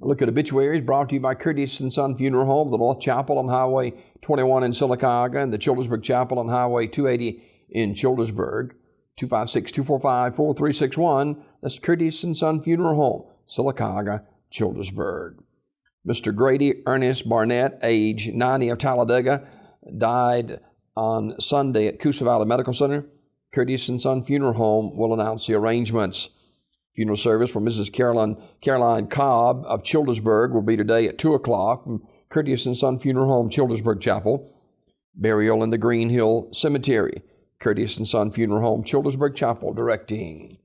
A look at obituaries brought to you by Curtis & Son Funeral Home, the North Chapel on Highway 21 in Sylacauga, and the Childersburg Chapel on Highway 280 in Childersburg. 256-245-4361. That's Curtis & Son Funeral Home, Sylacauga, Childersburg. Mr. Grady Ernest Barnett, age 90, of Talladega, died on Sunday at Coosa Valley Medical Center. Curtis & Son Funeral Home will announce the arrangements. Funeral service for Mrs. Caroline Cobb of Childersburg will be today at 2 o'clock from Curtis & Son Funeral Home, Childersburg Chapel. Burial in the Green Hill Cemetery. Curtis & Son Funeral Home, Childersburg Chapel, directing.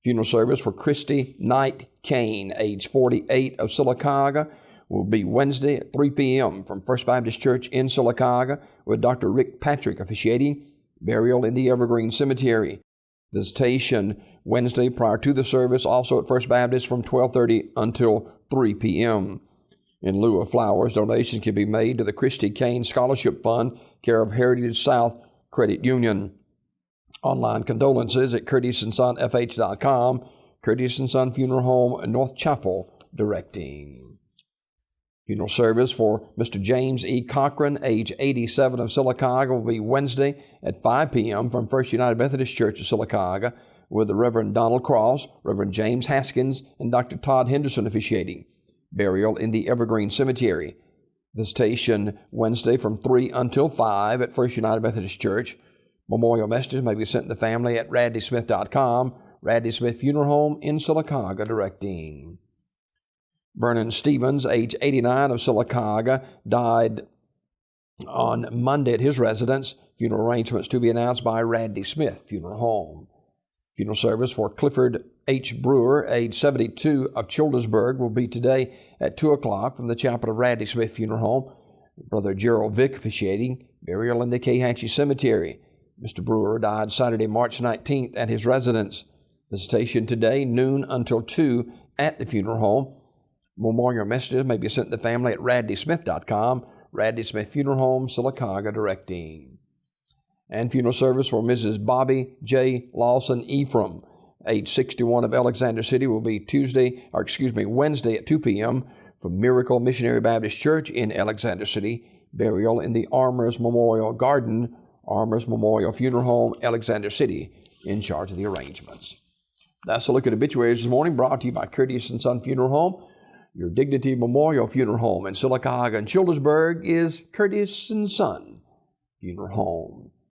Funeral service for Christy Knight Kane, age 48, of Sylacauga, will be Wednesday at 3 p.m. from First Baptist Church in Sylacauga, with Dr. Rick Patrick officiating. Burial in the Evergreen Cemetery. Visitation Wednesday prior to the service, also at First Baptist from 12:30 until 3 p.m. In lieu of flowers, donations can be made to the Christy Kane Scholarship Fund, care of Heritage South Credit Union. Online condolences at curtisondsonfh.com. Curtis & Son Funeral Home, North Chapel, directing. Funeral service for Mr. James E. Cochran, age 87, of Sylacauga, will be Wednesday at 5 p.m. from First United Methodist Church of Sylacauga, with the Reverend Donald Cross, Reverend James Haskins, and Dr. Todd Henderson officiating. Burial in the Evergreen Cemetery. Visitation Wednesday from 3 until 5 at First United Methodist Church. Memorial messages may be sent to the family at radleysmith.com. Radley Smith Funeral Home in Sylacauga, directing. Vernon Stevens, age 89, of Sylacauga, died on Monday at his residence. Funeral arrangements to be announced by Radley Smith Funeral Home. Funeral service for Clifford H. Brewer, age 72, of Childersburg, will be today at 2 o'clock from the chapel of Radley Smith Funeral Home. Brother Gerald Vick officiating. Burial in the Kahatchee Cemetery. Mr. Brewer died Saturday, March 19th at his residence. Visitation today, noon until 2 at the funeral home. Memorial messages may be sent to the family at radleysmith.com. Radley Smith Funeral Home, Sylacauga, directing. And funeral service for Mrs. Bobby J. Lawson Ephraim, age 61, of Alexander City, will be Wednesday at 2 p.m. from Miracle Missionary Baptist Church in Alexander City. Burial in the Armours Memorial Garden, Armours Memorial Funeral Home, Alexander City, in charge of the arrangements. That's a look at obituaries this morning, brought to you by Curtis & Son Funeral Home. Your Dignity Memorial Funeral Home in Sylacauga and Childersburg is Curtis & Son Funeral Home.